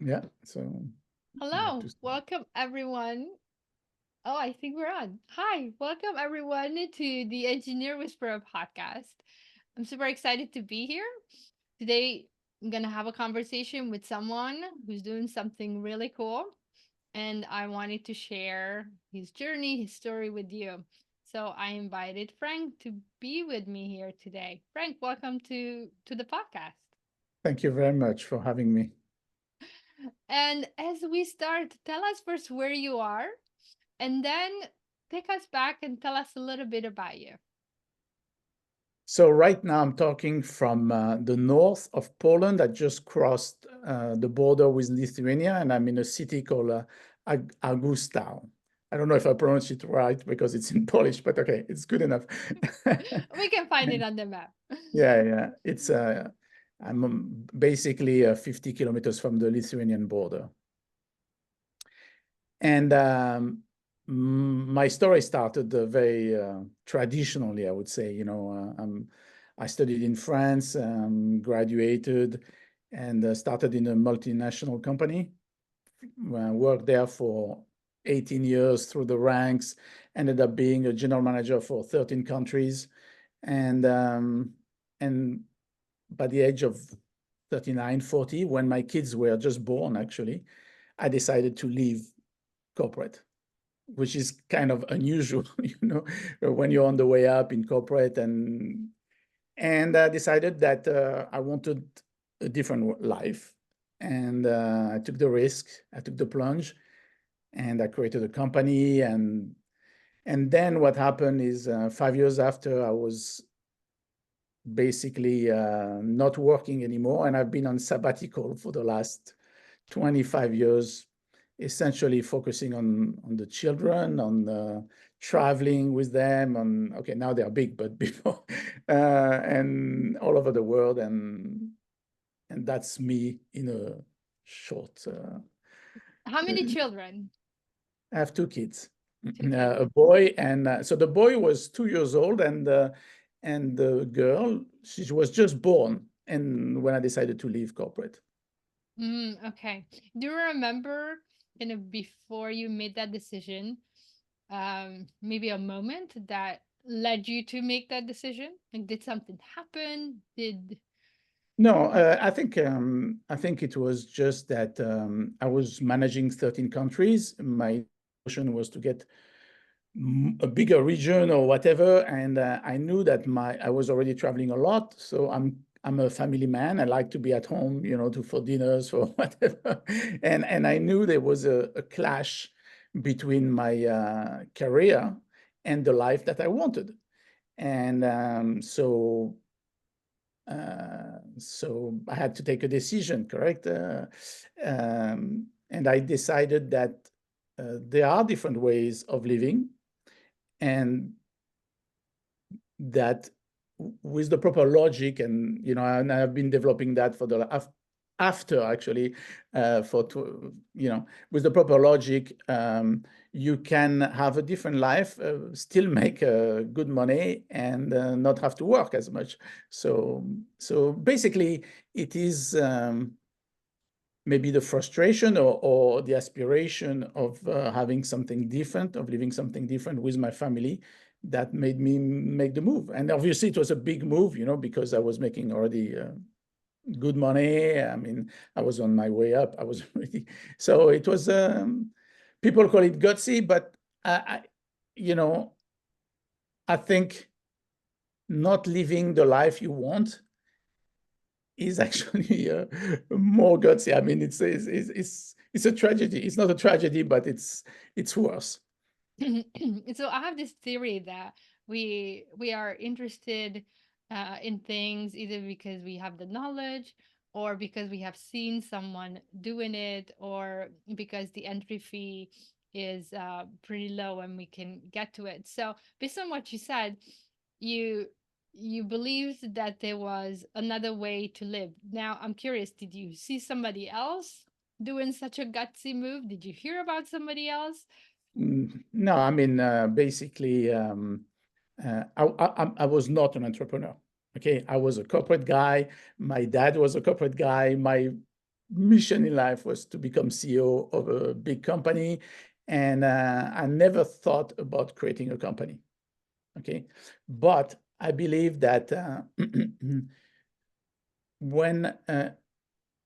Yeah, so you have Hello, to. welcome everyone. Oh, I think we're on. Hi, welcome everyone to the Engineer Whisperer podcast. I'm super excited to be here. Today, I'm going to have a conversation with someone who's doing something really cool, and I wanted to share his journey, his story with you. So I invited Frank to be with me here today. Frank, welcome to the podcast. Thank you very much for having me. And as we start, tell us first where you are and then take us back and tell us a little bit about you. So right now I'm talking from the north of Poland. I just crossed the border with Lithuania, and I'm in a city called Augustał. I don't know if I pronounce it right because it's in Polish, but okay, it's good enough. We can find it on the map. Yeah, yeah. I'm basically 50 kilometers from the Lithuanian border. And my story started very traditionally, I would say. I studied in France, graduated, and started in a multinational company. Worked there for 18 years through the ranks, ended up being a general manager for 13 countries. And by the age of 39, 40, when my kids were just born, actually, I decided to leave corporate, which is kind of unusual, when you're on the way up in corporate. And I decided that I wanted a different life. And I took the risk, I took the plunge, and I created a company. And then what happened is 5 years after, I was basically not working anymore. And I've been on sabbatical for the last 25 years, essentially focusing on the children, on traveling with them, okay, now they're big, but before, and all over the world. And that's me in a short. How many children? I have two kids, Two kids. a boy, and so the boy was 2 years old, and the girl, she was just born, and when I decided to leave corporate. Okay. Do you remember kind of before you made that decision, maybe a moment that led you to make that decision? Like, did something happen? Did No, I think it was just that I was managing 13 countries. My notion was to get a bigger region or whatever, and I knew that I was already traveling a lot. So I'm a family man. I like to be at home, for dinners or whatever. And I knew there was a clash between my career and the life that I wanted. And so I had to take a decision, correct? And I decided that there are different ways of living, and that with the proper logic, and I've been developing that for after actually, with the proper logic, you can have a different life, still make good money, and not have to work as much. So basically, it is maybe the frustration or the aspiration of having something different, of living something different with my family, that made me make the move. And obviously, it was a big move, because I was making already good money. I mean, I was on my way up. I was already, so it was. People call it gutsy, but you know, I think not living the life you want is actually more gutsy. I mean, it's a tragedy. It's not a tragedy, but it's worse. so I have this theory that we are interested in things either because we have the knowledge or because we have seen someone doing it or because the entry fee is pretty low and we can get to it. So based on what you said, you you believed that there was another way to live. Now I'm curious, did you see somebody else doing such a gutsy move? Did you hear about somebody else? No, I mean, basically, I was not an entrepreneur. Okay, I was a corporate guy. My dad was a corporate guy. mission in life was to become CEO of a big company, and I never thought about creating a company. Okay, but I believe that when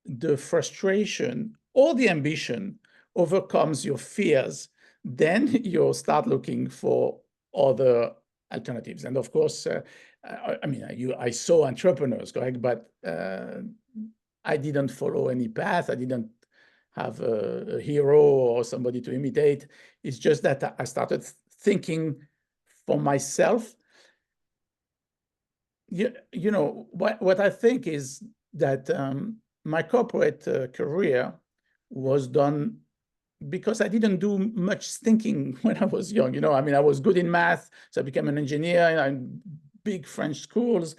the frustration or the ambition overcomes your fears, then you'll start looking for other alternatives. And of course, I mean, I saw entrepreneurs, correct? But I didn't follow any path. I didn't have a hero or somebody to imitate. It's just that I started thinking for myself. You know, what I think is that my corporate career was done because I didn't do much thinking when I was young. You know, I mean, I was good in math, so I became an engineer in big French schools,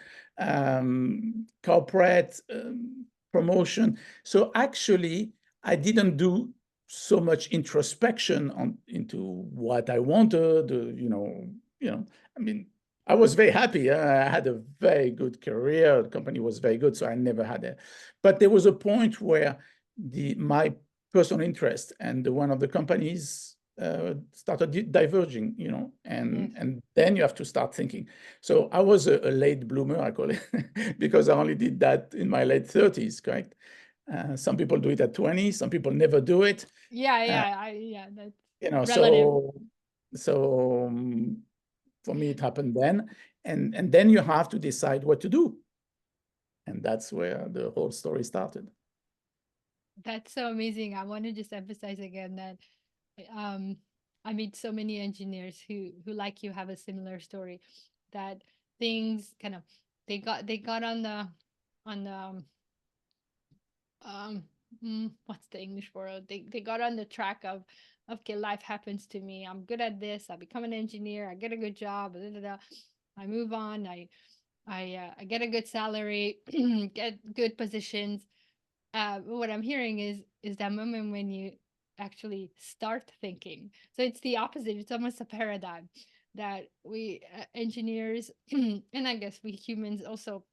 corporate promotion. So actually, I didn't do so much introspection into what I wanted. I mean, I was very happy. I had a very good career. The company was very good, so I never had a. But there was a point where my personal interest and the one of the companies started diverging, you know, Yes. and then you have to start thinking. So I was a late bloomer, I call it, because I only did that in my late 30s, correct? Some people do it at 20, some people never do it. Yeah, Uh, yeah, that's you know, relative. so for me, it happened then. And then you have to decide what to do. And that's where the whole story started. That's so amazing. I want to just emphasize again that um I meet so many engineers who like you have a similar story, that things kind of they got on the um what's the English word? They got on the track of okay, life happens to me. I'm good at this. I become an engineer. I get a good job. Da, da, da. I move on. I get a good salary, get good positions. What I'm hearing is that moment when you actually start thinking. So it's the opposite. It's almost a paradigm that we engineers and I guess we humans also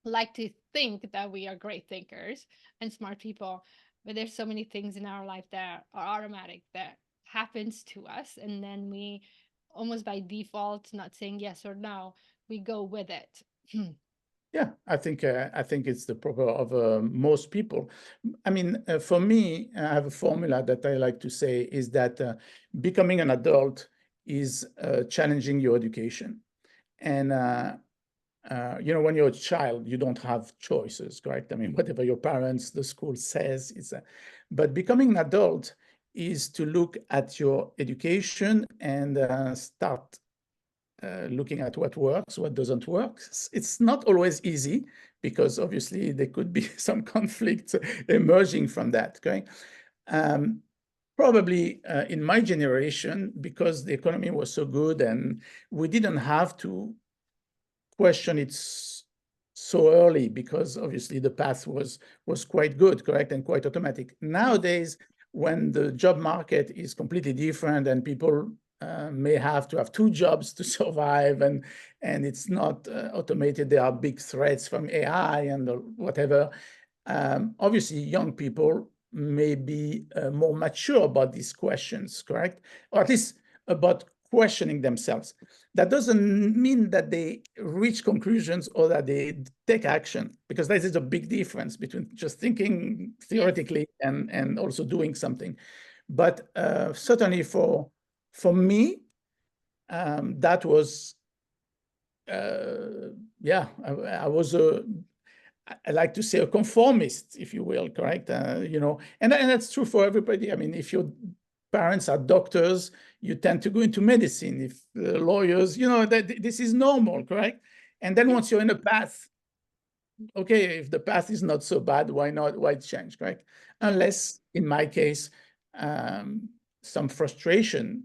like to think that we are great thinkers and smart people, but there's so many things in our life that are automatic that happens to us, and then we almost by default, not saying yes or no, we go with it. Yeah, I think it's the proper of most people. I mean, for me, I have a formula that I like to say is that becoming an adult is challenging your education. And you know, when you're a child, you don't have choices, correct? I mean, whatever your parents, the school says is. But becoming an adult is to look at your education and start looking at what works, what doesn't work. It's not always easy because obviously there could be some conflict emerging from that. Okay, probably in my generation, because the economy was so good and we didn't have to question it so early because obviously the path was quite good, correct, and quite automatic. Yes. Nowadays, when the job market is completely different and people may have to have two jobs to survive, and it's not automated, there are big threats from AI and whatever. Obviously, young people may be more mature about these questions, correct, or at least about questioning themselves. That doesn't mean that they reach conclusions or that they take action, because this is a big difference between just thinking Yes. theoretically and also doing something. But certainly for me, that was, yeah, I was I like to say a conformist, if you will, correct? You know, and that's true for everybody. I mean, if your parents are doctors, you tend to go into medicine. If lawyers, you know, that this is normal, correct? And then Yeah. once you're in a path, okay, if the path is not so bad, why not? Why change, correct? Yes. Unless, in my case, some frustration.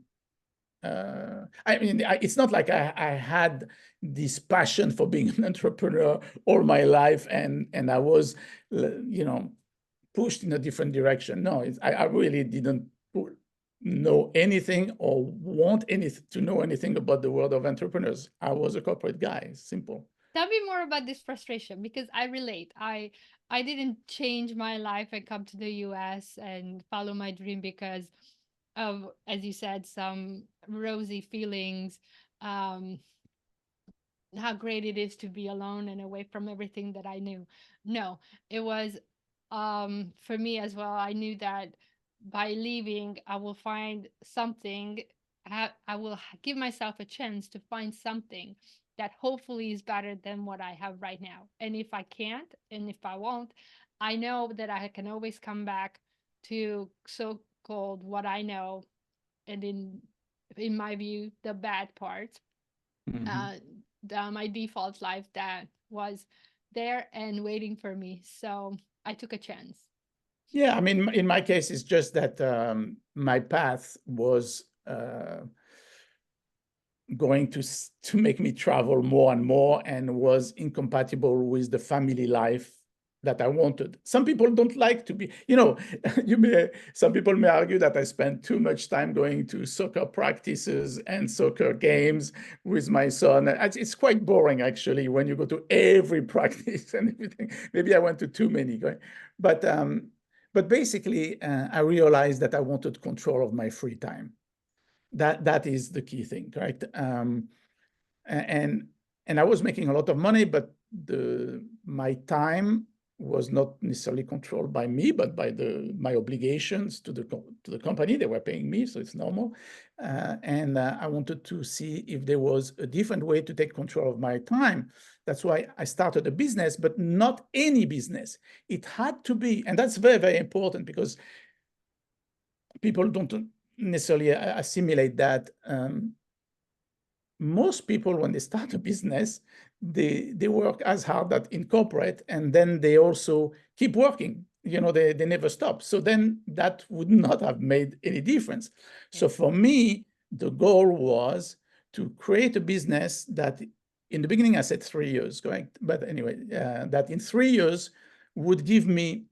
I mean, it's not like I had this passion for being an entrepreneur all my life, and I was, you know, pushed in a different direction. No, I really didn't know anything or want anything to know anything about the world of entrepreneurs. I was a corporate guy, simple. Tell me more about this frustration because I relate. I didn't change my life and come to the US and follow my dream because of, as you said, some rosy feelings, um, how great it is to be alone and away from everything that I knew. No, it was for me as well. I knew that by leaving, I will find something. I will give myself a chance to find something that hopefully is better than what I have right now. And if I can't, and if I won't, I know that I can always come back to so called what I know, and in my view, the bad parts, Mhm. uh, my default life that was there and waiting for me. So I took a chance. Yeah, I mean, in my case, it's just that my path was going to make me travel more and more, and was incompatible with the family life that I wanted. Some people don't like to be, some people may argue that I spend too much time going to soccer practices and soccer games with my son. It's quite boring, actually, when you go to every practice and everything. Maybe I went to too many, but basically, I realized that I wanted control of my free time. That is the key thing, right? And I was making a lot of money, but my time was not necessarily controlled by me, but by my obligations to the company. They were paying me, so it's normal. And I wanted to see if there was a different way to take control of my time. That's why I started a business, but not any business. It had to be, and that's very, very important, because people don't necessarily assimilate that. Most people, when they start a business, they work as hard at in corporate, and then they also keep working. They never stop. So then that would not have made any difference. So Yes. for me, the goal was to create a business that, in the beginning, I said 3 years, correct? But anyway, that in 3 years would give me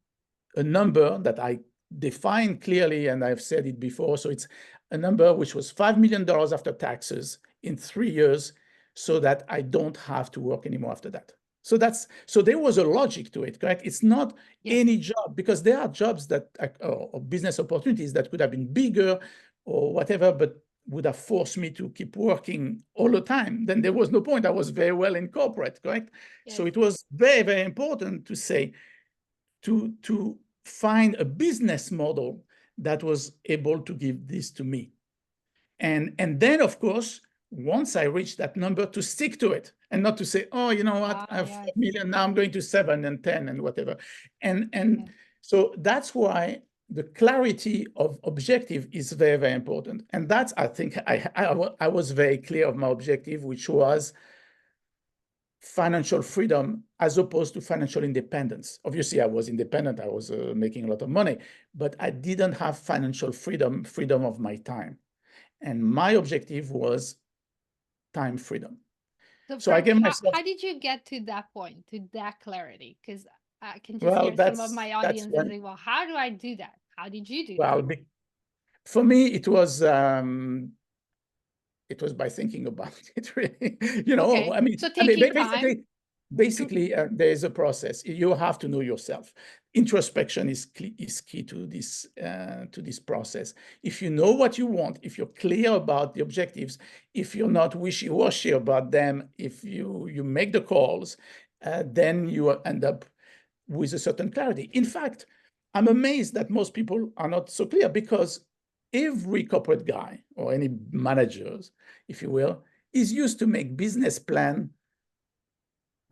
a number that I define clearly, and I've said it before. So it's a number which was $5 million after taxes in 3 years, so that I don't have to work anymore after that. So there was a logic to it, correct? It's not Yes. any job, because there are jobs that, or business opportunities that could have been bigger or whatever, but would have forced me to keep working all the time. Then there was no point. I was very well in corporate, correct? So Yes. it was very, very important to say, to find a business model that was able to give this to me. And then, of course, once I reached that number, to stick to it, and not to say, oh, you know what, Ah, I have yes. 4 million, now I'm going to 7 and 10 and whatever. And Yes. so that's why the clarity of objective is very, very important. And that's, I think, I was very clear of my objective, which was financial freedom as opposed to financial independence. Obviously, I was independent. I was making a lot of money, but I didn't have financial freedom of my time. And my objective was time freedom. So, So I Frank, gave myself, how did you get to that point, to that clarity? Because I can just well, hear some of my that's audience and when, say, well, how do I do that? How did you do that? well, for me, it was by thinking about it, really. Okay. I mean, So taking time. to- basically, there is a process. You have to know yourself. Introspection is key to this process. If you know what you want, if you're clear about the objectives, if you're not wishy-washy about them, if you make the calls, then you end up with a certain clarity. In fact, I'm amazed that most people are not so clear, because every corporate guy, or any managers, if you will, is used to make business plan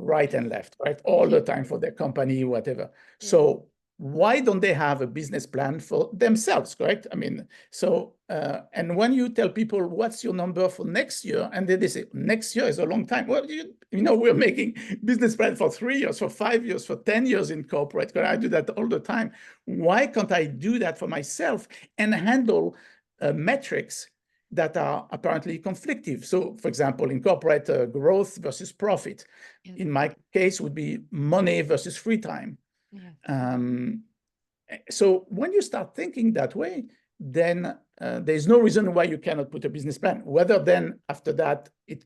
right and left, right, all the time for their company, whatever. Yes. So why don't they have a business plan for themselves, correct? I mean, so, and when you tell people, what's your number for next year? And then they say, next year is a long time. Well, we're making business plan for 3 years, for 5 years, for 10 years in corporate. I do that all the time. Why can't I do that for myself and handle metrics that are apparently conflictive? So, for example, in corporate, growth versus profit. Yes. In my case, would be money versus free time. Yes. So when you start thinking that way, then there's no reason why you cannot put a business plan. Whether then after that it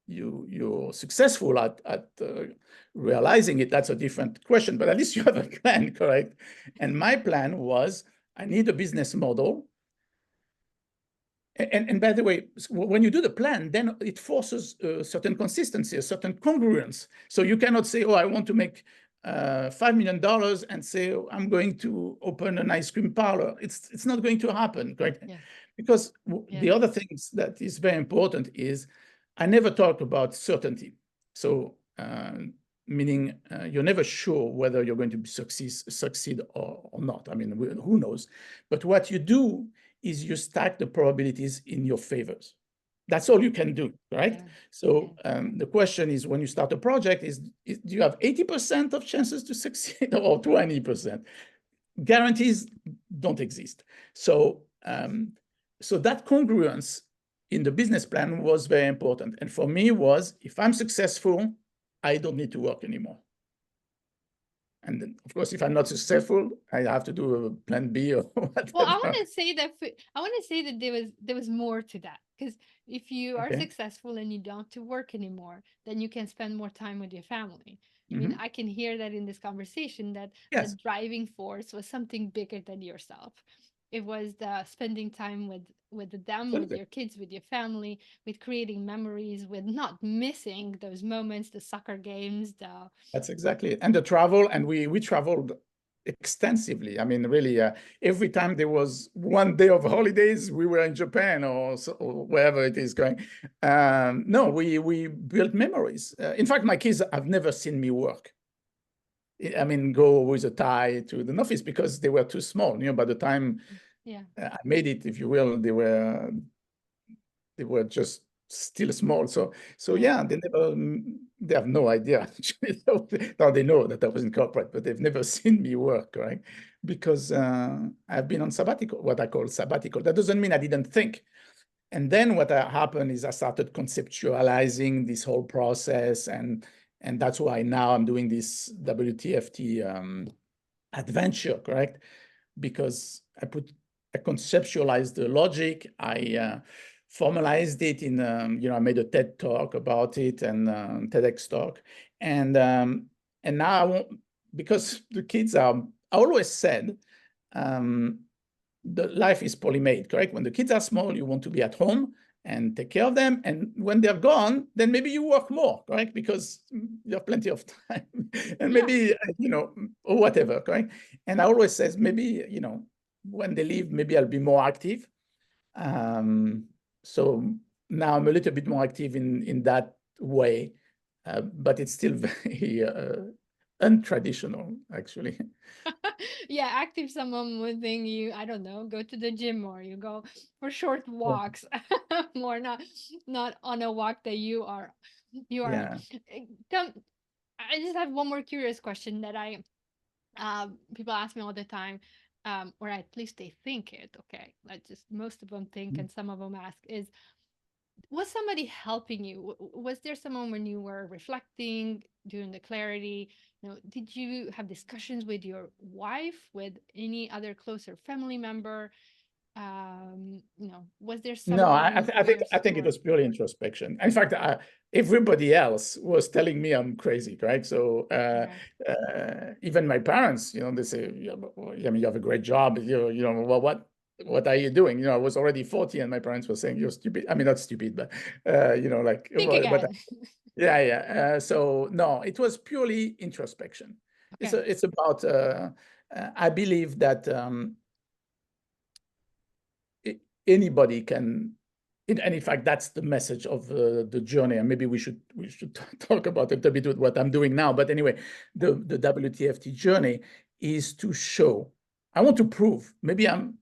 you're successful at realizing it, that's a different question. But at least you have a plan, correct? And my plan was, I need a business model. And by the way, when you do the plan, then it forces a certain consistency, a certain congruence. So you cannot say, oh, I want to make $5 million and say, oh, I'm going to open an ice cream parlor. It's not going to happen, correct? Yeah. Because Yeah. the other things that is very important is I never talk about certainty. So meaning you're never sure whether you're going to succeed or not. I mean, who knows? But what you do is you stack the probabilities in your favors. That's all you can do, right? Yeah. So the question is, when you start a project, do you have 80% of chances to succeed or 20%? Guarantees don't exist. So so that congruence in the business plan was very important. And for me was, if I'm successful, I don't need to work anymore. And then, of course, if I'm not successful, I have to do a plan B or whatever. Well, I want to say that there was more to that, because if you are successful and you don't have to work anymore, then you can spend more time with your family. I mean, I can hear that in this conversation, that the Yes, driving force was something bigger than yourself. It was the spending time with them, with absolutely. your kids, with your family, with creating memories, with not missing those moments, the soccer games, the That's exactly it. And the travel, and we traveled extensively. I mean, really, every time there was one day of holidays, we were in Japan or wherever it is going. No, we built memories. In fact, my kids have never seen me work. I mean, go with a tie to the office because they were too small. You know, by the time I made it, if you will, they were just still small. So yeah, they have no idea actually. Now they know that I was in corporate, but they've never seen me work, right? Because I've been on sabbatical, what I call sabbatical. That doesn't mean I didn't think. And then what happened is I started conceptualizing this whole process, and that's why now I'm doing this WTFT adventure, correct? Because I conceptualized the logic, I formalized it in, I made a TED talk about it and TEDx talk, and now because the kids are, I always said, the life is poorly made, correct? When the kids are small, you want to be at home and take care of them. And when they're gone, then maybe you work more, correct? Because you have plenty of time and maybe, or whatever, correct? And I always says, maybe, when they leave, maybe I'll be more active. So now I'm a little bit more active in that way, but it's still very untraditional, actually. yeah, active, someone would think you, I don't know, go to the gym, or you go for short walks, more not on a walk that you are Yeah. Come, I just have one more curious question that I people ask me all the time, or at least they think it, okay, let's just, most of them think and some of them ask, is, was somebody helping you? Was there someone, when you were reflecting, doing the clarity, did you have discussions with your wife, with any other closer family member? Was there No, someone I there think it support? was purely introspection. In fact, everybody else was telling me I'm crazy, right? So Okay. even my parents, they say, yeah, I mean, you have a great job. Well, what are you doing? I was already 40, and my parents were saying you're stupid. I mean, not stupid, but like Think again. yeah. So no, it was purely introspection. Okay. It's about. I believe that. Anybody can, and in fact, that's the message of the journey. And maybe we should talk about it a bit with what I'm doing now. But anyway, the WTFT journey is to show, I want to prove, maybe I'm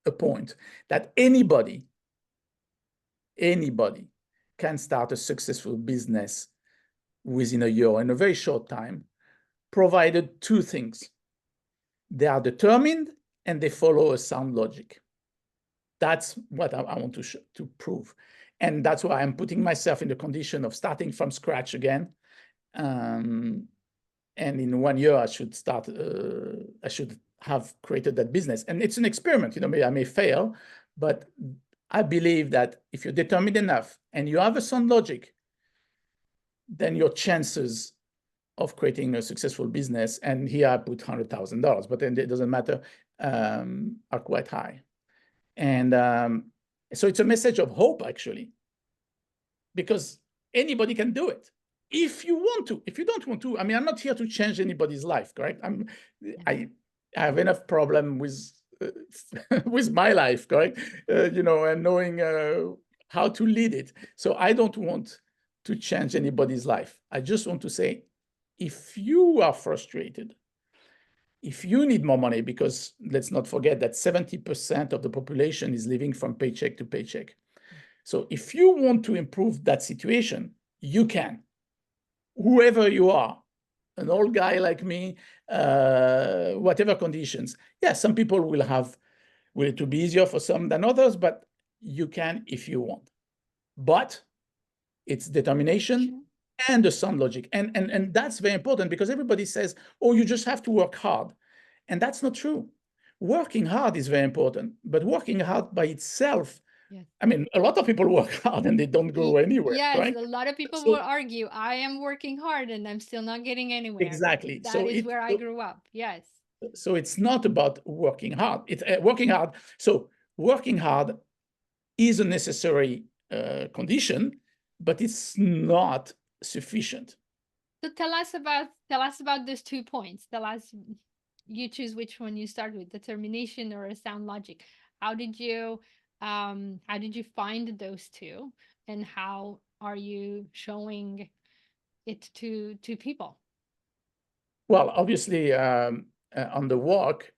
a point, that anybody can start a successful business within a year, in a very short time, provided two things. They are determined and they follow a sound logic. That's what I want to prove. And that's why I'm putting myself in the condition of starting from scratch again. And in 1 year, I should have created that business. And it's an experiment, I may fail, but I believe that if you're determined enough and you have a sound logic, then your chances of creating a successful business, and here I put $100,000, but then it doesn't matter, are quite high. And so it's a message of hope, actually, because anybody can do it if you want to. If you don't want to, I mean, I'm not here to change anybody's life, correct? I have enough problem with with my life, correct? You know, and knowing how to lead it. So I don't want to change anybody's life. I just want to say, if you are frustrated, if you need more money, because let's not forget that 70% of the population is living from paycheck to paycheck. So if you want to improve that situation, you can. Whoever you are, an old guy like me, whatever conditions. Yeah, some people will it will be easier for some than others, but you can if you want. But it's determination and the sound logic. And that's very important, because everybody says, oh, you just have to work hard. And that's not true. Working hard is very important, but working hard by itself, Yes. I mean, a lot of people work hard and they don't go anywhere, Yes, right? a lot of people So will argue, I am working hard and I'm still not getting anywhere. exactly. That is where I grew up. Yes. So it's not about working hard. It's working hard. So working hard is a necessary condition, but it's not sufficient. So tell us about those 2 points. Tell us, you choose which one you start with, determination or sound logic. How did you find those two, and how are you showing it to people? Well, obviously, on the walk,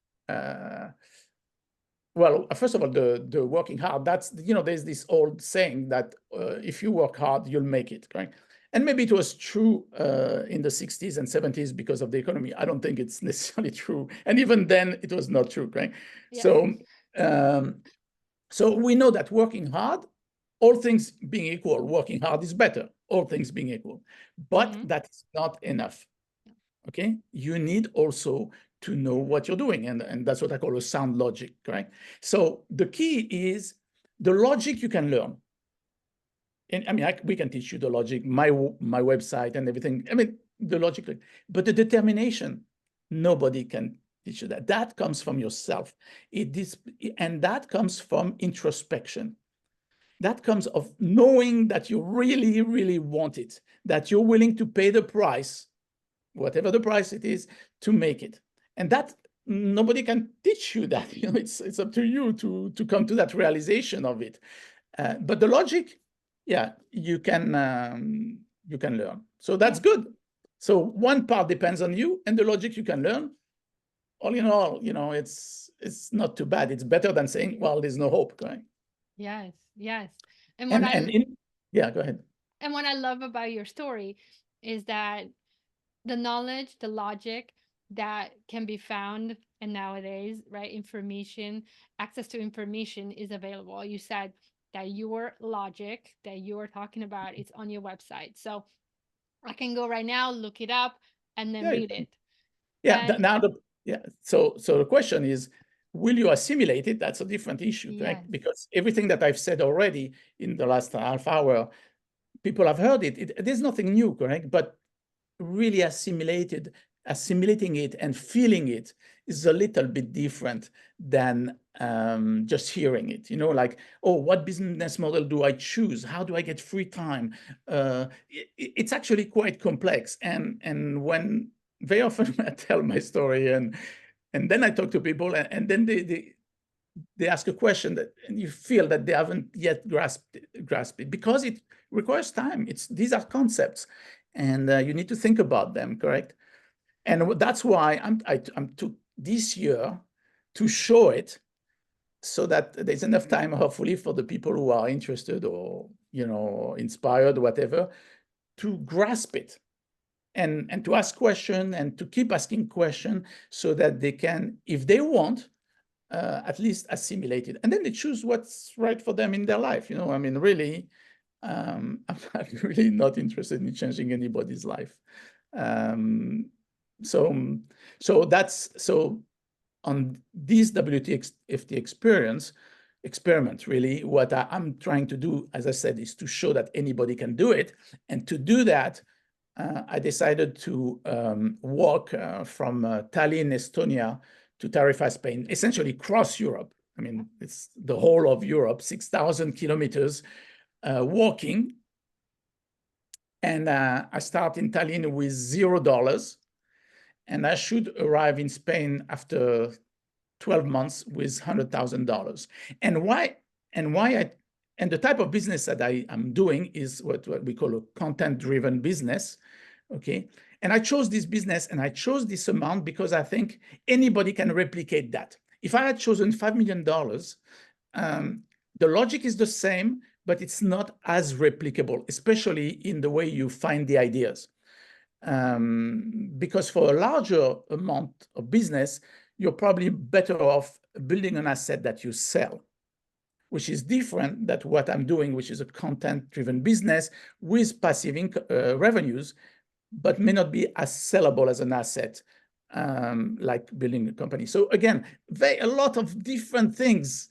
well, first of all, the working hard, that's, you know, there's this old saying that if you work hard, you'll make it, right? And maybe it was true in the 60s and 70s because of the economy. I don't think it's necessarily true. And even then, it was not true, right? Yes. So we know that working hard, all things being equal, working hard is better, all things being equal. But that's not enough, okay? You need also to know what you're doing. And that's what I call a sound logic, right? So the key is the logic you can learn. And I mean, we can teach you the logic, my website and everything. I mean, the logic, but the determination, nobody can teach you that. That comes from yourself. And that comes from introspection. That comes of knowing that you really, really want it, that you're willing to pay the price, whatever the price it is, to make it. And that nobody can teach you that. You know, it's up to you to come to that realization of it. But the logic, yeah, you can learn. So that's good. So one part depends on you, and the logic you can learn. All in all, you know, it's not too bad. It's better than saying, well, there's no hope, right? Yes, yes. And yeah, go ahead. And what I love about your story is that the knowledge, the logic that can be found, and nowadays, right, information, access to information is available. You said that your logic that you are talking about is on your website. So I can go right now, look it up, and then read it. Yeah, so the question is, will you assimilate it? That's a different issue, correct? Yes. Because everything that I've said already in the last half hour, people have heard it. There's nothing new, correct? But really assimilating it and feeling it is a little bit different than just hearing it. You know, like, oh, what business model do I choose? How do I get free time? It's actually quite complex. And when very often I tell my story and then I talk to people and then they ask a question that, and you feel that they haven't yet grasped it because it requires time. These are concepts, and you need to think about them, correct? And that's why I'm took this year to show it, so that there's enough time, hopefully, for the people who are interested or, you know, inspired, whatever, to grasp it and to ask questions and to keep asking questions so that they can, if they want, at least assimilate it, and then they choose what's right for them in their life. You know, I mean, really, I'm really not interested in changing anybody's life. So on this WTFT experiment, really, what I'm trying to do, as I said, is to show that anybody can do it, and to do that, I decided to walk from Tallinn, Estonia, to Tarifa, Spain, essentially cross Europe. I mean, it's the whole of Europe, 6,000 kilometers walking. And I start in Tallinn with $0, and I should arrive in Spain after 12 months with $100,000. And why? And the type of business that I am doing is what we call a content-driven business. Okay. And I chose this business and I chose this amount because I think anybody can replicate that. If I had chosen $5 million, the logic is the same, but it's not as replicable, especially in the way you find the ideas. Because for a larger amount of business, you're probably better off building an asset that you sell, which is different than what I'm doing, which is a content-driven business with passive revenues, but may not be as sellable as an asset, like building a company. So again, a lot of different things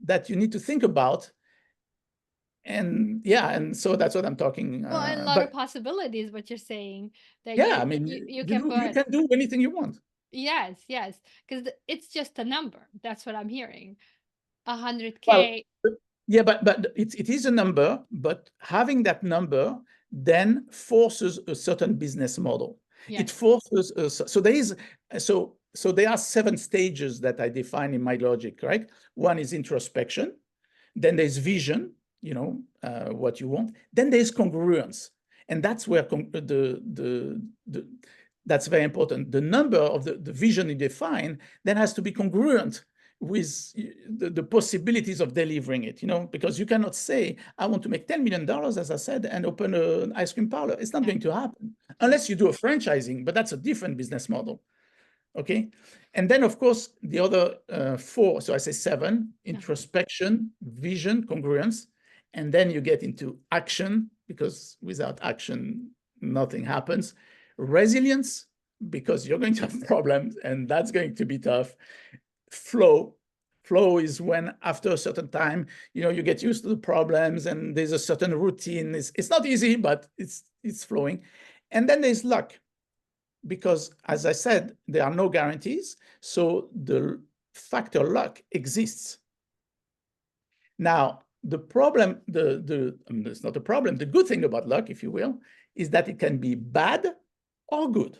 that you need to think about. And yeah, and so that's what I'm talking. Well, and a lot of possibilities, what you're saying, that Yeah, I mean, you can you put. can do anything you want. Yes, yes, because it's just a number. That's what I'm hearing. Well, 100K. yeah, but it is a number, but having that number then forces a certain business model. It Yes. forces so there is so there are 7 stages that I define in my logic, right? One is introspection, then there's vision, what you want. Then there's congruence, and that's where that's very important. The number of the vision you define then has to be congruent with the possibilities of delivering it, because you cannot say, I want to make $10 million, as I said, and open an ice cream parlor. It's not going to happen unless you do a franchising, but that's a different business model. Okay. And then, of course, the other 4, so I say 7, introspection, vision, congruence, and then you get into action, because without action, nothing happens. Resilience, because you're going to have problems, and that's going to be tough. Flow is when after a certain time, you get used to the problems and there's a certain routine. It's not easy, but it's flowing. And then there's luck, because as I said, there are no guarantees. So the factor luck exists. Now, the problem, it's not a problem. The good thing about luck, if you will, is that it can be bad or good.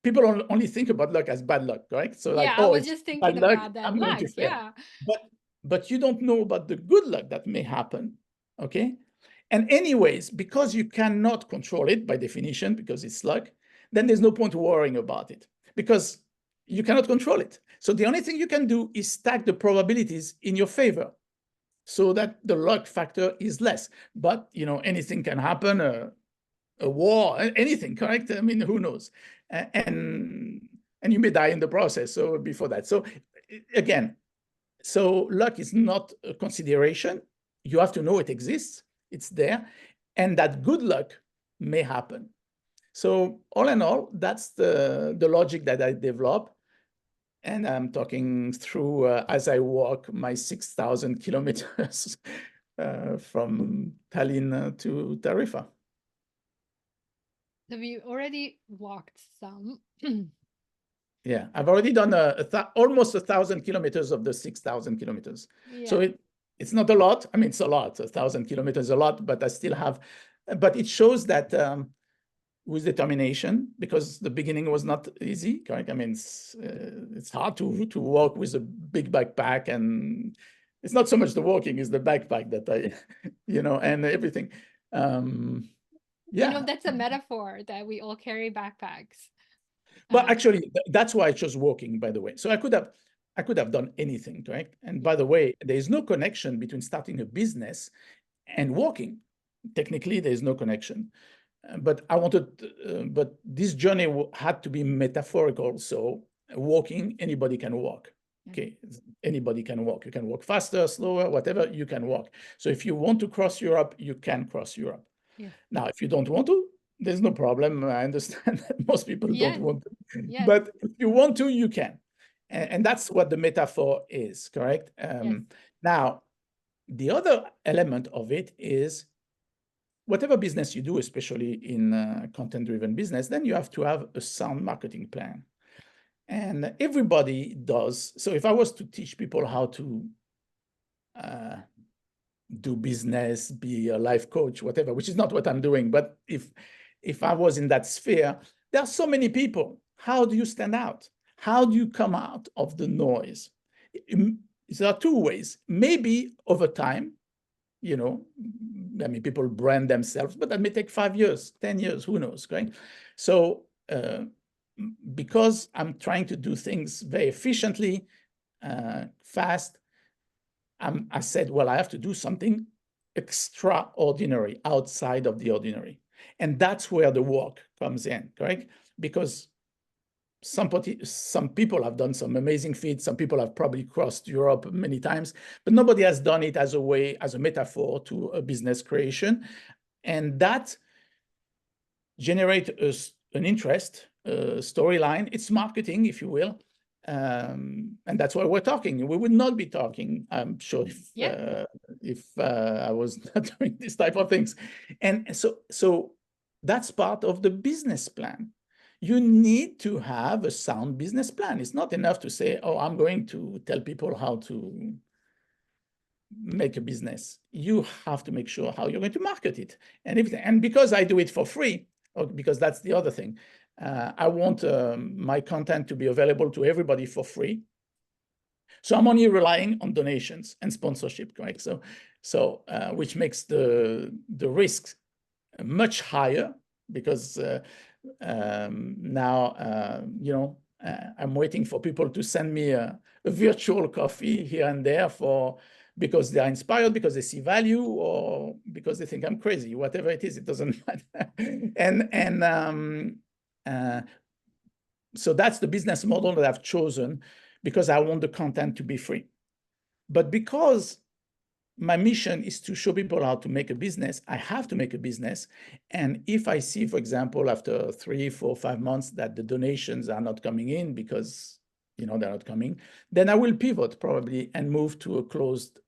People only think about luck as bad luck, correct? So Yeah, I was just thinking bad luck, about that I'm going luck. to fail. Yeah. But you don't know about the good luck that may happen, okay? And anyways, because you cannot control it by definition, because it's luck, then there's no point worrying about it, because you cannot control it. So the only thing you can do is stack the probabilities in your favor so that the luck factor is less. But, anything can happen, a war, anything, correct? I mean, who knows? And you may die in the process. So before that. So again, so luck is not a consideration. You have to know it exists. It's there. And that good luck may happen. So all in all, that's the logic that I develop. And I'm talking through as I walk my 6,000 kilometers from Tallinn to Tarifa. Have you already walked some? Yeah, I've already done almost 1,000 kilometers of the 6,000 kilometers. Yeah. So it's not a lot. I mean, it's a lot. 1,000 kilometers is a lot, but I still have. But it shows that with determination, because the beginning was not easy. Correct? I mean, it's hard to walk with a big backpack, and it's not so much the walking; it's the backpack that and everything. Yeah, that's a metaphor that we all carry backpacks. Well, actually, that's why I chose walking, by the way. So I could have done anything, correct? And by the way, there is no connection between starting a business and walking. Technically, there is no connection. But but this journey had to be metaphorical. So walking, anybody can walk. Okay, anybody can walk. You can walk faster, slower, whatever, you can walk. So if you want to cross Europe, you can cross Europe. Yeah. Now, if you don't want to, there's no problem. I understand that most people don't want to. Yes. But if you want to, you can. And that's what the metaphor is, correct? Yes. Now, the other element of it is whatever business you do, especially in content-driven business, then you have to have a sound marketing plan. And everybody does. So if I was to teach people how to do business, be a life coach, whatever, which is not what I'm doing, but if I was in that sphere, there are so many people. How do you stand out? How do you come out of the noise? There are two ways. Maybe over time, I mean, people brand themselves, but that may take 5 years, 10 years, who knows, right? So because I'm trying to do things very efficiently, fast, I said, well, I have to do something extraordinary, outside of the ordinary. And that's where the work comes in, correct? Because some people have done some amazing feats. Some people have probably crossed Europe many times, but nobody has done it as a metaphor to a business creation. And that generates an interest, a storyline. It's marketing, if you will. And that's why we're talking. We would not be talking, I'm sure, if I was not doing this type of things. And so that's part of the business plan. You need to have a sound business plan. It's not enough to say, oh, I'm going to tell people how to make a business. You have to make sure how you're going to market it and everything. And because I do it for free, or because that's the other thing, I want my content to be available to everybody for free. So I'm only relying on donations and sponsorship, correct? So which makes the risks much higher, because now, I'm waiting for people to send me a virtual coffee here and there because they're inspired, because they see value, or because they think I'm crazy. Whatever it is, it doesn't matter. So that's the business model that I've chosen, because I want the content to be free. But because my mission is to show people how to make a business, I have to make a business. And if I see, for example, after 3, 4, 5 months that the donations are not coming in because they're not coming, then I will pivot probably and move to a closed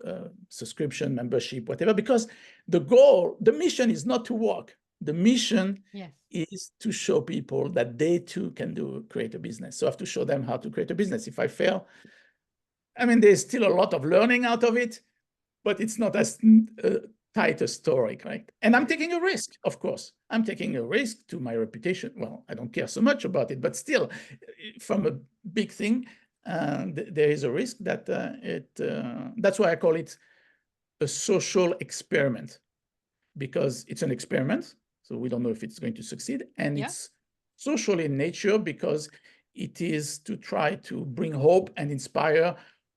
subscription, membership, whatever, because the mission is not to work. The mission is to show people that they too can create a business. So I have to show them how to create a business. If I fail, I mean, there's still a lot of learning out of it, but it's not as tight a story, correct? And I'm taking a risk, of course. I'm taking a risk to my reputation. Well, I don't care so much about it, but still, from a big thing, there is a risk that that's why I call it a social experiment, because it's an experiment. So we don't know if it's going to succeed. And it's social in nature because it is to try to bring hope and inspire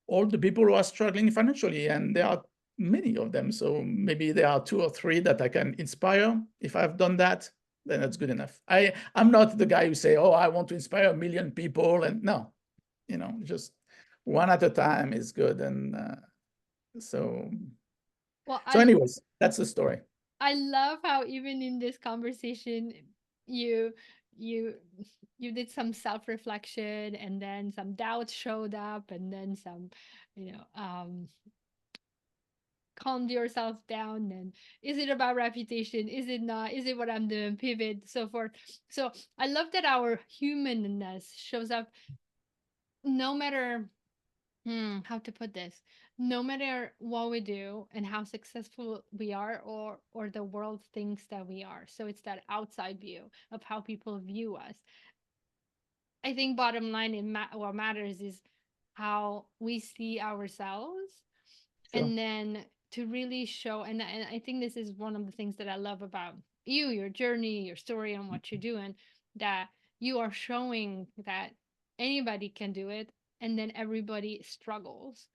all the people who are struggling financially. And there are many of them. So maybe there are 2 or 3 that I can inspire. If I've done that, then that's good enough. I'm not the guy who say, oh, I want to inspire 1 million people. And no, just one at a time is good. And so anyways, that's the story. I love how even in this conversation, you did some self-reflection, and then some doubts showed up, and then some, calmed yourself down. And is it about reputation? Is it not? Is it what I'm doing? Pivot, so forth. So I love that our humanness shows up no matter how to put this, no matter what we do and how successful we are, or the world thinks that we are. So it's that outside view of how people view us. I think bottom line, what matters is how we see ourselves. Sure. And then to really show, and I think this is one of the things that I love about you, your journey, your story, and what you're doing, that you are showing that anybody can do it, and then everybody struggles.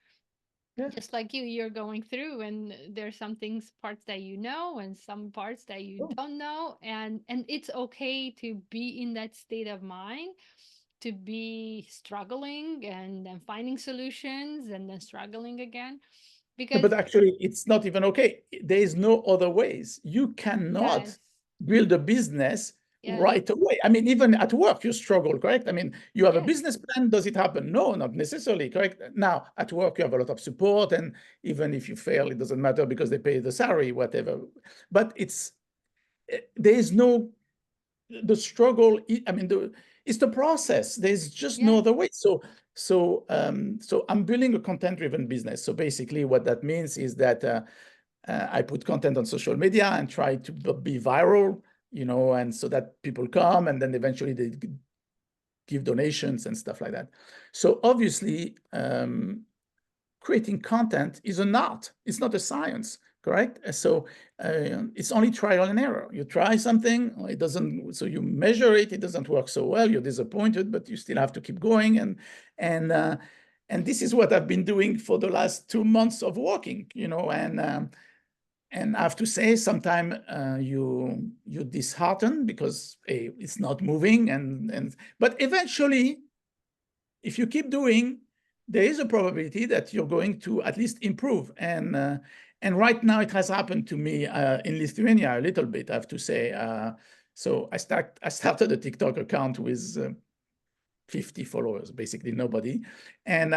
Just like you're going through, and there's some parts that and some parts that you don't know, and it's okay to be in that state of mind, to be struggling and then finding solutions and then struggling again. Because but actually, it's not even okay. There is no other ways. You cannot build a business right away. I mean, even at work, you struggle, correct? I mean, you have a business plan. Does it happen? No, not necessarily, correct? Now, at work, you have a lot of support. And even if you fail, it doesn't matter because they pay the salary, whatever. But it's there is no, the struggle, I mean, it's the process. There's just no Yes. other way. So I'm building a content-driven business. So basically what that means is that I put content on social media and try to be viral, and so that people come and then eventually they give donations and stuff like that. So obviously, creating content is an art. It's not a science, correct? So it's only trial and error. You try something, it doesn't, so you measure it, it doesn't work so well, you're disappointed, but you still have to keep going. And this is what I've been doing for the last 2 months of walking, and I have to say, sometimes you're disheartened because it's not moving, but eventually, if you keep doing, there is a probability that you're going to at least improve. And right now it has happened to me in Lithuania a little bit, I have to say. So I started a TikTok account with 50 followers, basically nobody, and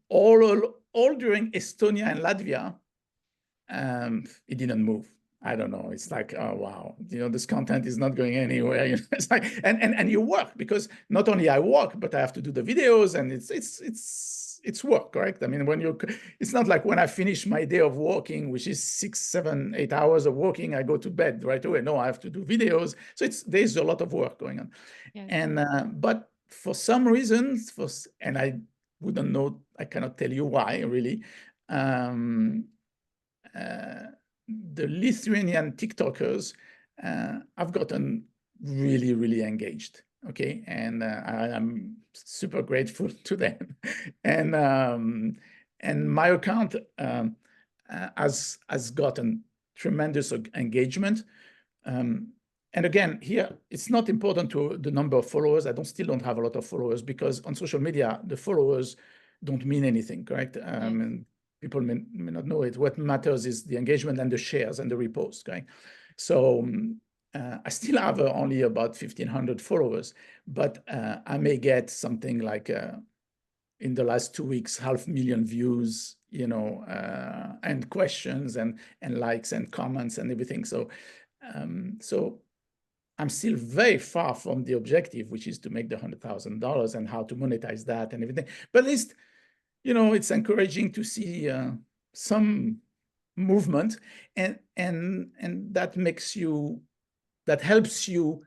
all during Estonia and Latvia, it didn't move. I don't know. It's like, oh wow, this content is not going anywhere. It's like, and you work, because not only I walk, but I have to do the videos, and it's work, correct? I mean, it's not like when I finish my day of walking, which is 6, 7, 8 hours of walking, I go to bed right away. No, I have to do videos. So there's a lot of work going on. Yes. And but for some reasons, and I wouldn't know, I cannot tell you why really. The Lithuanian TikTokers have gotten really, really engaged. Okay, and I am super grateful to them. And my account has gotten tremendous engagement. And again, here it's not important to the number of followers. I still don't have a lot of followers, because on social media the followers don't mean anything, correct? And people may not know it. What matters is the engagement and the shares and the reposts, okay? So I still have only about 1,500 followers, but I may get something like in the last 2 weeks, 500,000 views, and questions and likes and comments and everything. So I'm still very far from the objective, which is to make the $100,000 and how to monetize that and everything. But at least, it's encouraging to see some movement, and that helps you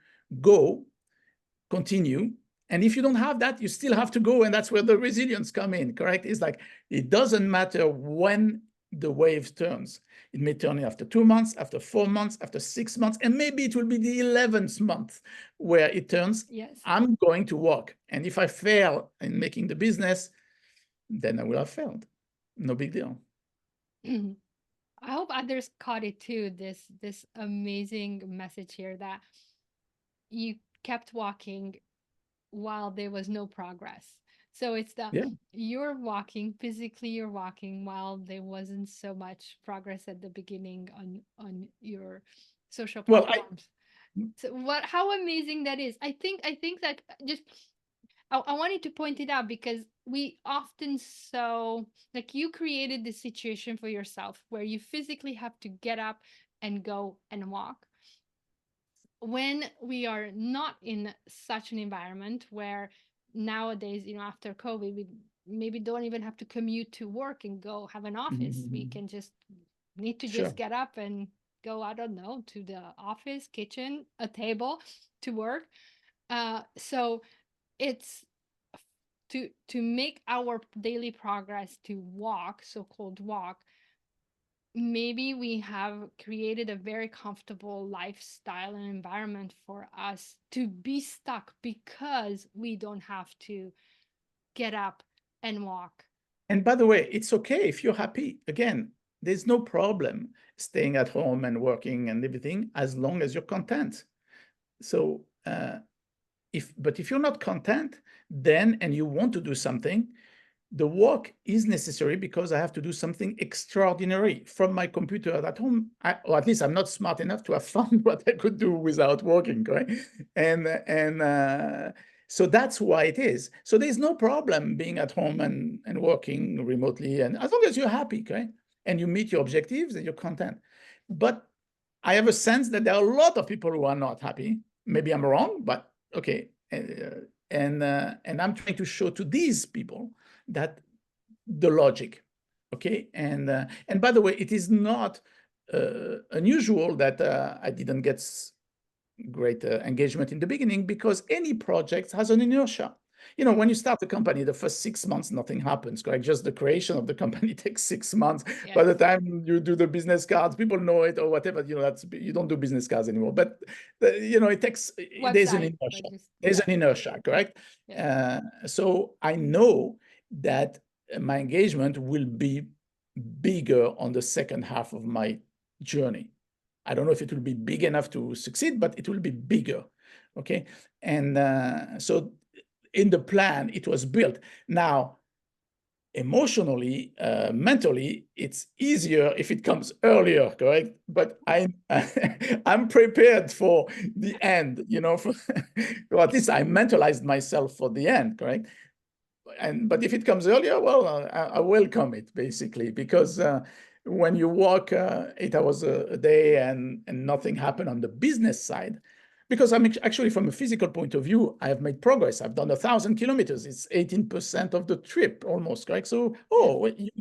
continue. And if you don't have that, you still have to go, and that's where the resilience come in, correct? It's like, it doesn't matter when the wave turns. It may turn after 2 months, after 4 months, after 6 months, and maybe it will be the 11th month where it turns. Yes. I'm going to walk. And if I fail in making the business, then I will have failed. No big deal. I hope others caught it too, this amazing message here, that you kept walking while there was no progress. So it's you're walking physically, you're walking while there wasn't so much progress at the beginning on your social platforms. So how amazing that is. I think that just I wanted to point it out, because we often, so like, you created this situation for yourself where you physically have to get up and go and walk. When we are not in such an environment where nowadays, after COVID, we maybe don't even have to commute to work and go have an office. We can just need to just get up and go, I don't know, to the office, kitchen, a table to work. So it's to make our daily progress to walk, so-called walk. Maybe we have created a very comfortable lifestyle and environment for us to be stuck, because we don't have to get up and walk. And by the way, it's okay if you're happy. Again, there's no problem staying at home and working and everything, as long as you're content. So but if you're not content, then, and you want to do something, the walk is necessary, because I have to do something extraordinary from my computer at home. Or at least I'm not smart enough to have found what I could do without walking, right? And so that's why it is. So there's no problem being at home and working remotely, and as long as you're happy, okay, and you meet your objectives and you're content. But I have a sense that there are a lot of people who are not happy. Maybe I'm wrong, but okay. And I'm trying to show to these people that the logic, okay. And by the way, it is not unusual that I didn't get great engagement in the beginning, because any project has an inertia. You know, when you start a company, the first 6 months, nothing happens, correct? Just the creation of the company takes 6 months. Yes. By the time you do the business cards, people know it or whatever, you know, that's, you don't do business cards anymore. But, you know, it takes, there's an inertia. There's an inertia, correct? Yeah. So I know that my engagement will be bigger on the second half of my journey. I don't know if it will be big enough to succeed, but it will be bigger, okay? And so in the plan, it was built. Now, emotionally, mentally, it's easier if it comes earlier, correct? But I'm prepared for the end, you know, or at least I mentalized myself for the end, correct? But if it comes earlier, well, I welcome it, basically, because when you work 8 hours a day and nothing happened on the business side, because I'm actually, from a physical point of view, I have made progress. I've done 1,000 kilometers. It's 18% of the trip almost, correct? So,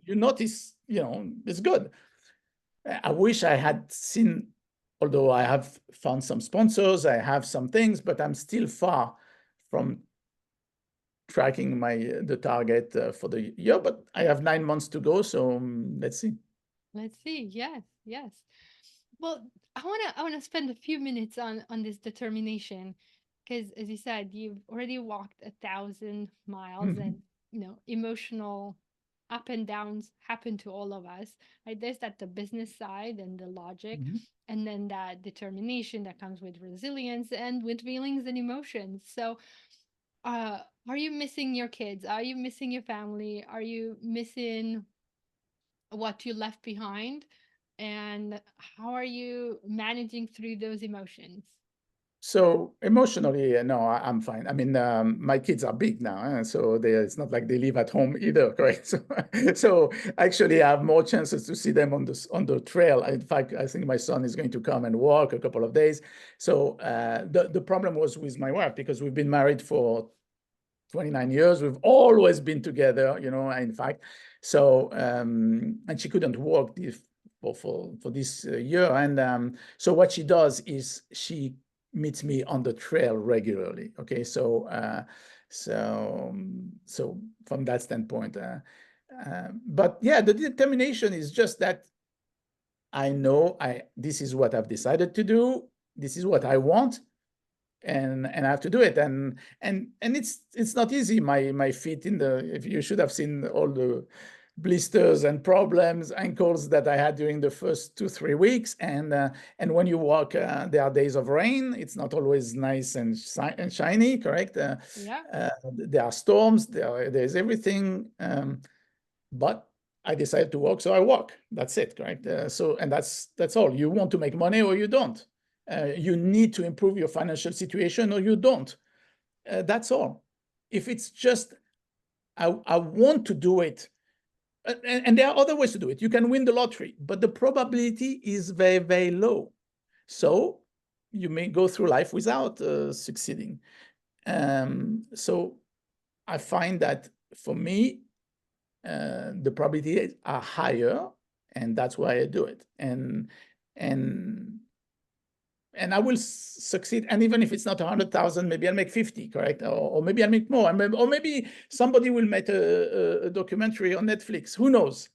you notice, you know, it's good. I wish I had seen, although I have found some sponsors, I have some things, but I'm still far from tracking the target for the year. But I have 9 months to go, so let's see. Let's see. Yes, yes. Well, I wanna spend a few minutes on this determination, because as you said, you've already walked 1,000 miles, Mhm. and emotional up and downs happen to all of us. Right? There's that the business side and the logic, Mhm. and then that determination that comes with resilience and with feelings and emotions. So, are you missing your kids? Are you missing your family? Are you missing what you left behind? And how are you managing through those emotions? So emotionally, no, I'm fine. I mean, my kids are big now, so it's not like they live at home either, correct? So actually, I have more chances to see them on the trail. In fact, I think my son is going to come and walk a couple of days. So the problem was with my wife, because we've been married for 29 years. We've always been together, you know, in fact. So, and she couldn't work for this year. And so what she does is she meets me on the trail regularly. Okay. So, so from that standpoint, but yeah, the determination is just that I know this is what I've decided to do. This is what I want, and I have to do it. And it's not easy. My feet if you should have seen all the blisters and problems, ankles that I had during the first 2-3 weeks. And when you walk, there are days of rain. It's not always nice and shiny, correct? Yeah. There are storms. There's everything. But I decided to walk, so I walk. That's it, correct? And that's all. You want to make money or you don't. You need to improve your financial situation or you don't. That's all. If it's just, I want to do it, and there are other ways to do it. You can win the lottery, but the probability is very, very low. So you may go through life without succeeding. So I find that for me, the probabilities are higher, and that's why I do it. And I will succeed. And even if it's not 100,000, maybe I'll make 50, correct? Or maybe I'll make more. Or maybe somebody will make a documentary on Netflix. Who knows?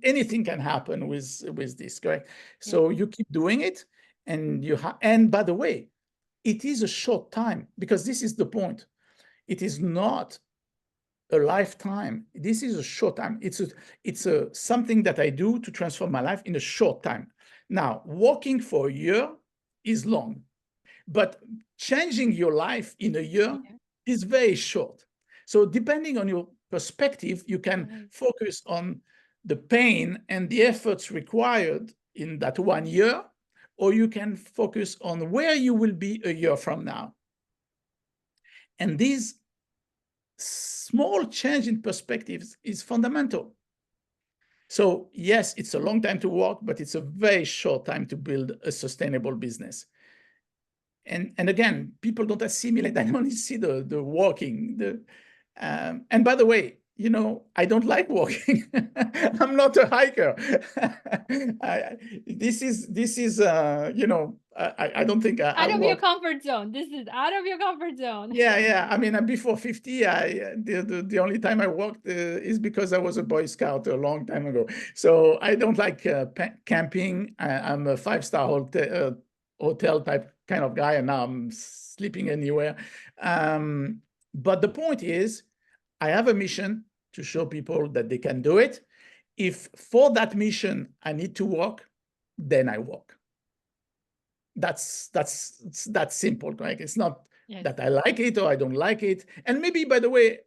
Anything can happen with this, correct? Yeah. So you keep doing it, and by the way, it is a short time, because this is the point. It is not a lifetime. This is a short time. It's a something that I do to transform my life in a short time. Now, working for a year is long, but changing your life in a year Yeah. is very short. So depending on your perspective, you can Right. focus on the pain and the efforts required in that 1 year, or you can focus on where you will be a year from now. And these small change in perspectives is fundamental. So yes, it's a long time to work, but it's a very short time to build a sustainable business. And again, people don't assimilate. I only see the walking. And by the way, I don't like walking. I'm not a hiker. This is I don't think I Out of your walk. comfort zone. This is out of your comfort zone. Yeah. I mean, before 50, the only time I walked is because I was a Boy Scout a long time ago. So I don't like camping. I'm a five-star hotel type kind of guy, and now I'm sleeping anywhere. But the point is, I have a mission to show people that they can do it. If for that mission I need to walk, then I walk. That's simple, right? It's not Yes. that I like it or I don't like it. And maybe, by the way,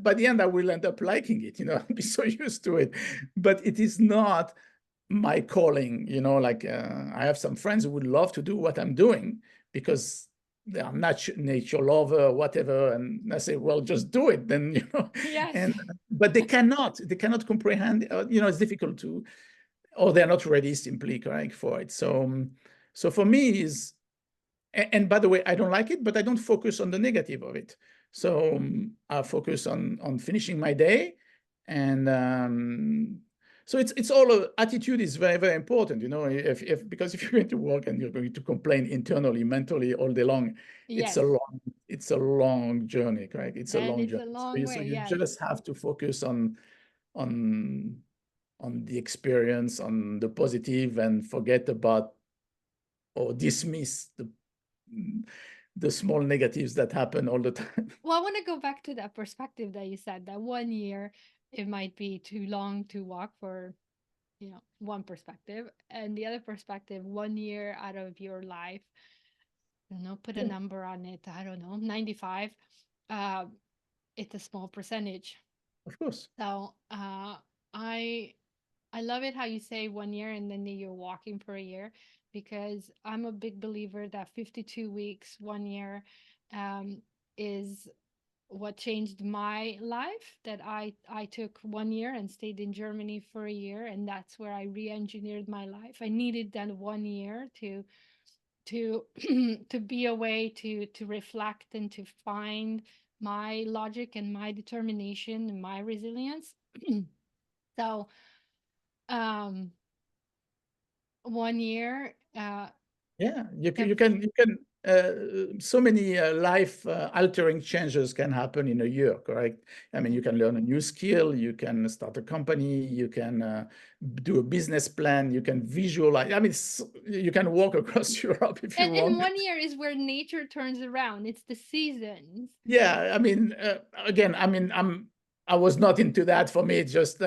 by the end, I will end up liking it, I'll be so used to it. But it is not my calling, like I have some friends who would love to do what I'm doing because they are nature lover, whatever. And I say, well, just do it then, Yes. But they cannot comprehend, it's difficult to, or they're not ready simply, correct, for it. So for me is, and by the way, I don't like it, but I don't focus on the negative of it. So I focus on finishing my day, and so it's all attitude is very, very important. Because if you're going to work and you're going to complain internally, mentally all day long, Yes. it's a long journey, correct? It's a Then long it's journey. a So long so way. you Yes. just have to focus on the experience, on the positive, and forget about or dismiss the small negatives that happen all the time. Well, I want to go back to that perspective that you said that 1 year it might be too long to walk for, one perspective, and the other perspective, 1 year out of your life, put a Yeah, number on it. I don't know, 95. Uh, it's a small percentage. of course. So I I love it how you say 1 year and then you're walking for a year, because I'm a big believer that 52 weeks, 1 year, um, is what changed my life. That I took 1 year and stayed in Germany for a year, and that's where I re-engineered my life. I needed that 1 year to to be a way to reflect and to find my logic and my determination and my resilience. So um 1 year, Yeah, can you can so many life altering changes can happen in a year, correct? I mean, you can learn a new skill, you can start a company, you can do a business plan, you can visualize. I mean, you can walk across Europe if you and want. 1 year is where nature turns around. It's the seasons. Yeah, I mean, again, I was not into that. For me, it's just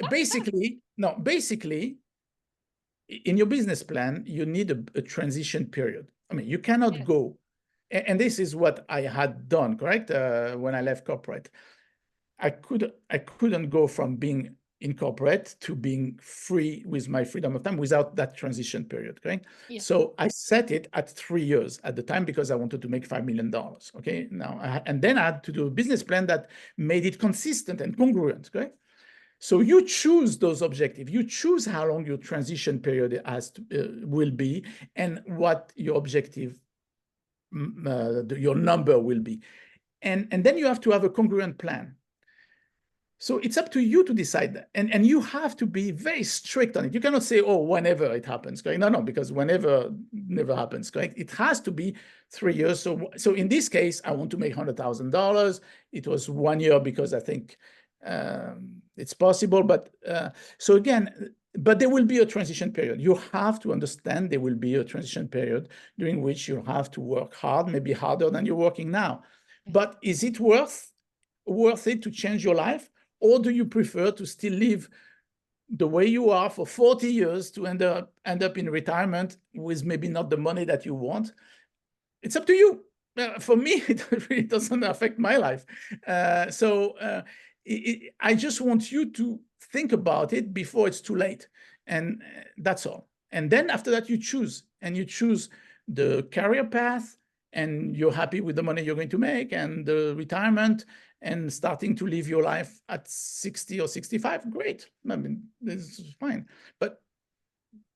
basically, in your business plan, you need a transition period. I mean, you cannot Yes. go, and this is what I had done, correct? When I left corporate, I couldn't go from being in corporate to being free with my freedom of time without that transition period, okay? Yes. So I set it at 3 years at the time because I wanted to make $5 million, okay? And then I had to do a business plan that made it consistent and congruent, okay? So you choose those objectives. You choose how long your transition period will be and what your objective, your number will be. And then you have to have a congruent plan. So it's up to you to decide that. And you have to be very strict on it. You cannot say, oh, whenever it happens. Correct? No, because whenever never happens. Correct? It has to be 3 years. So in this case, I want to make $100,000. It was 1 year because I think it's possible. But so again, but there will be a transition period. You have to understand there will be a transition period during which you have to work hard, maybe harder than you're working now. But is it worth it to change your life? Or do you prefer to still live the way you are for 40 years to end up in retirement with maybe not the money that you want? It's up to you. For me, it really doesn't affect my life. I just want you to think about it before it's too late. And that's all. And then after that, you choose. And you choose the career path, and you're happy with the money you're going to make and the retirement. and starting to live your life at 60 or 65, great. I mean, this is fine. But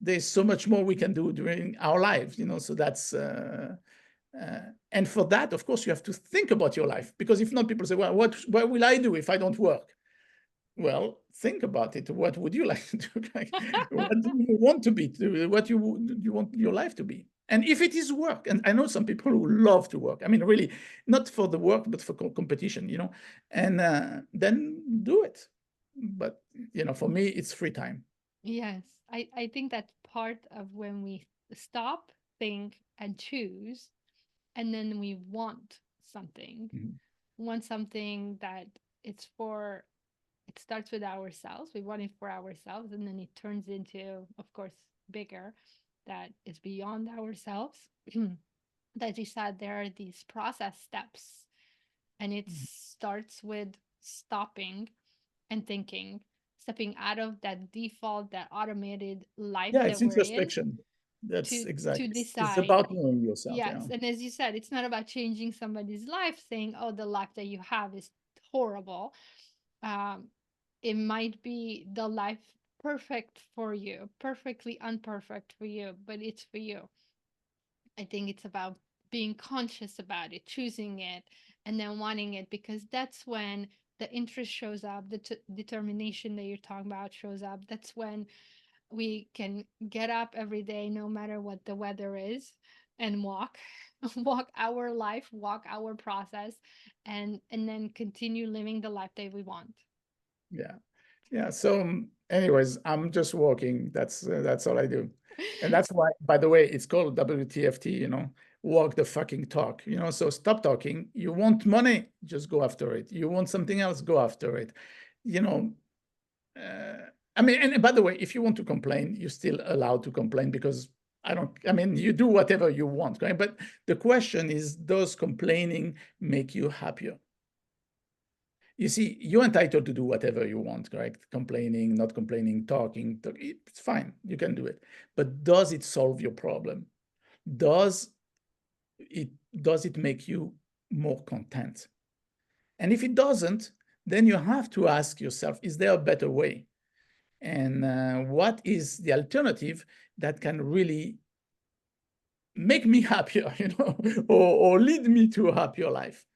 there's so much more we can do during our lives, so that's and for that, of course, you have to think about your life, because if not, people say, well, what will I do if I don't work? Well, think about it. What would you like to do? Like, what do you want to be? What you want your life to be? And if it is work, and I know some people who love to work. I mean, really, not for the work, but for competition, and then do it. But, for me, it's free time. Yes, I think that's part of when we stop, think, and choose, and then we Mhm. want something that it's for, it starts with ourselves. We want it for ourselves, and then it turns into, of course, bigger, that is beyond ourselves. That you said, there are these process steps, and it starts with stopping and thinking, stepping out of that default, that automated life Yeah, that it's we're in, introspection. That's to exactly. It's decide. about knowing yourself. Yeah. Yes, and as you said, it's not about changing somebody's life, saying, "Oh, the life that you have is horrible." Um, it might be the life perfect for you, perfectly unperfect for you, but it's for you. I think it's about being conscious about it, choosing it, and then wanting it, because that's when the interest shows up, the determination that you're talking about shows up. That's when we can get up every day, no matter what the weather is, and walk, walk our life, walk our process, and then continue living the life that we want. Yeah. Yeah. So, anyways, I'm just walking. That's all I do, and that's why, by the way, it's called WTFT. Walk the fucking talk. So stop talking. You want money, just go after it. You want something else, go after it. You know. I mean, and by the way, if you want to complain, you're still allowed to complain, because I don't. I mean, you do whatever you want, right? But the question is, does complaining make you happier? You see, you're entitled to do whatever you want, correct? Complaining, not complaining, talking, it's fine. You can do it. But does it solve your problem? Does it does it make you more content? And if it doesn't, then you have to ask yourself, is there a better way? And what is the alternative that can really make me happier, or lead me to a happier life?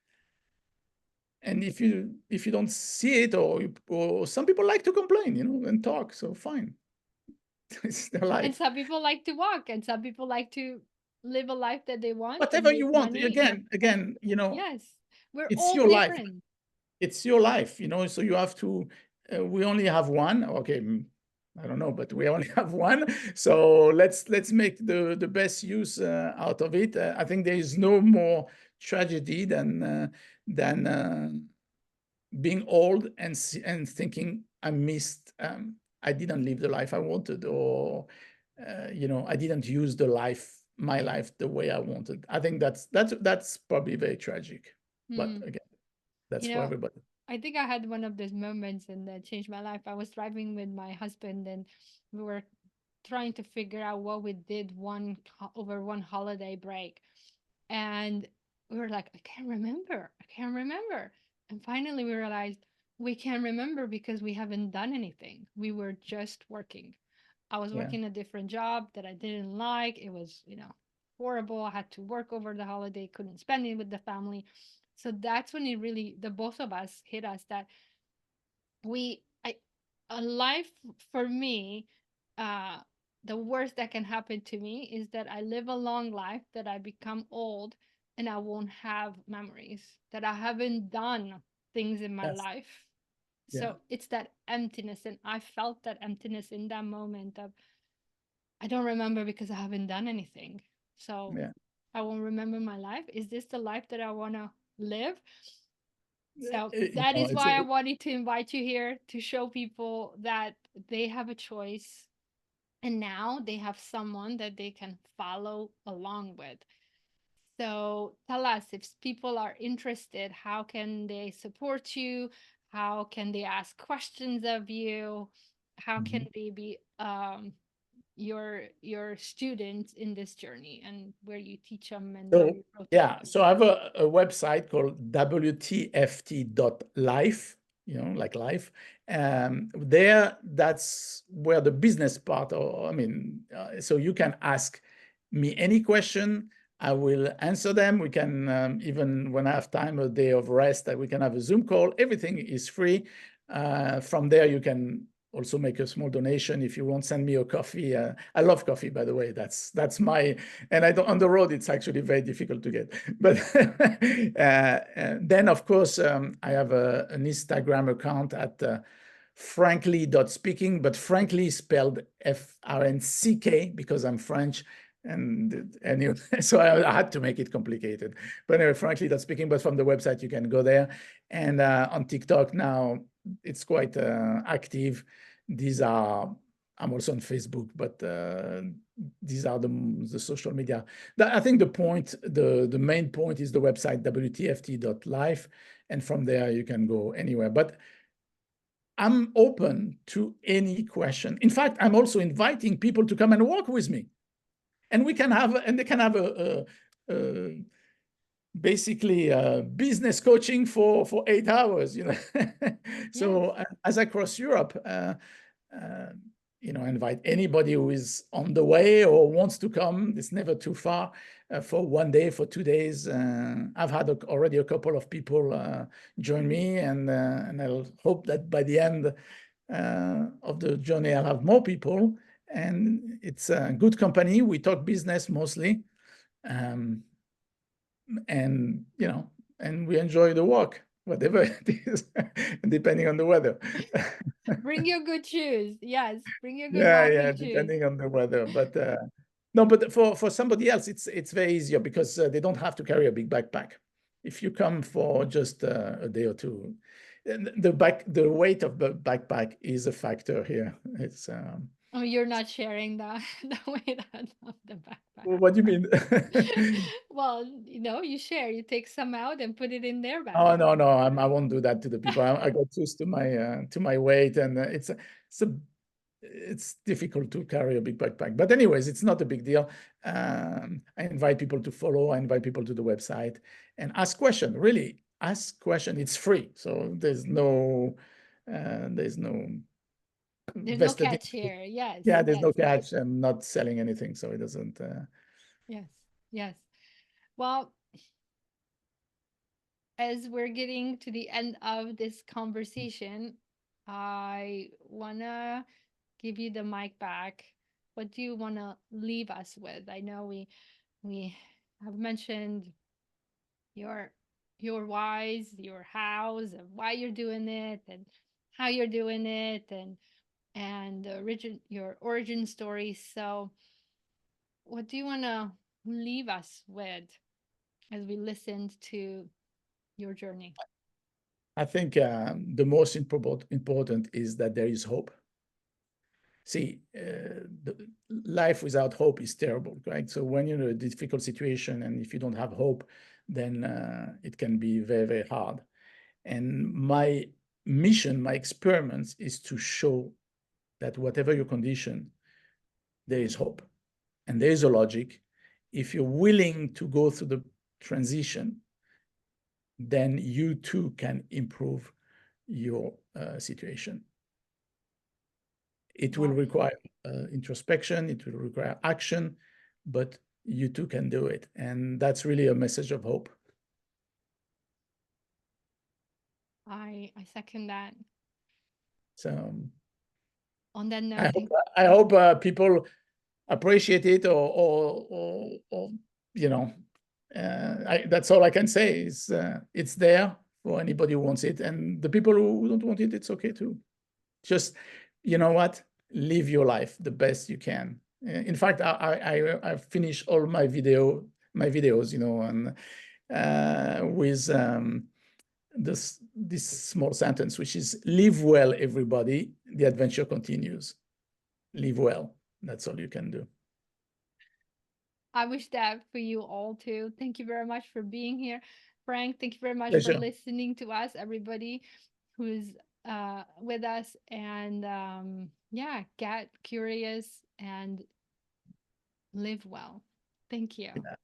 And if you don't see it, or some people like to complain, and talk, so fine. It's their And life. some people like to walk, and some people like to live a life that they want and Whatever make you want. money. And Again, yes, we're it's all your life. different. It's your life, so you have to. We only have one. Okay, I don't know, but we only have one. So let's make the best use out of it. I think there is no more tragedy than being old and thinking I didn't live the life I wanted, or I didn't use my life the way I wanted. I think that's probably very tragic. But Hmm. again, that's You for know, everybody. I think I had one of those moments and that changed my life. I was driving with my husband, and we were trying to figure out what we did over one holiday break. And we were like, I can't remember. And finally we realized we can't remember because we haven't done anything. We were just working. I was Yeah. working a different job that I didn't like. It was, horrible. I had to work over the holiday, couldn't spend it with the family. So that's when it really, the both of us hit us that we, I, a life for me, uh, the worst that can happen to me is that I live a long life, that I become old and I won't have memories, that I haven't done things in my Yes. life. Yeah. So it's that emptiness. And I felt that emptiness in that moment of, I don't remember because I haven't done anything. So Yeah. I won't remember my life. Is this the life that I want to live? So that is It's why I wanted to invite you here, to show people that they have a choice, and now they have someone that they can follow along with. So tell us, if people are interested, how can they support you? How can they ask questions of you? How can Mhm. they be your students in this journey, and where you teach them and where So you go to. yeah, so I have a website called WTFT.life, like life. There, that's where the business part, or I mean, so you can ask me any question. I will answer them. We can, even when I have time, a day of rest, that we can have a Zoom call. Everything is free. From there, you can also make a small donation if you want. Send me a coffee. I love coffee, by the way. That's my, and I don't, on the road it's actually very difficult to get. But then of course I have an Instagram account at frankly.speaking, but frankly spelled FRNCK because I'm French. And anyway, so I had to make it complicated. But anyway, frankly.speaking, but from the website you can go there. And on TikTok now it's quite active. These are, I'm also on Facebook, but these are the social media. I think the main point is the website WTFT.life, and from there you can go anywhere. But I'm open to any question. In fact, I'm also inviting people to come and work with me, and we can have, and they can have a basically business coaching for 8 hours. So as I cross Europe, invite anybody who is on the way or wants to come. It's never too far, for 1 day, for 2 days. I've had already a couple of people join me, and I'll hope that by the end of the journey, I'll have more people. And it's a good company. We talk business mostly. And and we enjoy the walk, whatever it is, depending on the weather. Bring your good shoes. Yes, bring your good Yeah, walking shoes. depending on the weather. But no, but for somebody else, it's very easier because they don't have to carry a big backpack. If you come for just a day or two, the weight of the backpack is a factor here. It's Oh, you're not sharing the the weight of the backpack. what do you mean? Well, you share. You take some out and put it in their Oh backpack. no, I won't do that to the people. I got used to my weight, and it's difficult to carry a big backpack. But anyways, it's not a big deal. I invite people to follow. I invite people to the website and ask question. Really, ask question. It's free, so there's no There's no vested. catch here. Yes, Yeah, there's yes, no catch. I'm not selling anything, so it doesn't. yes, yes. Well, as we're getting to the end of this conversation, I wanna give you the mic back. What do you wanna leave us with? I know we have mentioned your your whys, your hows, and why you're doing it, and how you're doing it, and your origin story. So, what do you want to leave us with as we listened to your journey? I think the most important is that there is hope. See, life without hope is terrible, right? So when you're in a difficult situation, and if you don't have hope, then it can be very, very hard. And my mission, my experiments, is to show that whatever your condition, there is hope, and there is a logic. If you're willing to go through the transition, then you too can improve your situation. It will Wow. require introspection, it will require action, but you too can do it. And that's really a message of hope. I second that. So On that I note, hope, I hope people appreciate it, or that's all I can say is it's there for anybody who wants it, and the people who don't want it, it's okay too. Just, you know what, live your life the best you can. In fact, I finish all my videos, and with this small sentence, which is live well, everybody. The adventure continues. Live well. That's all you can do. I wish that for you all too. Thank you very much for being here, Frank. Thank you very much for Pleasure. listening to us, everybody who's with us. And yeah, get curious, and live well. Thank you. Yeah.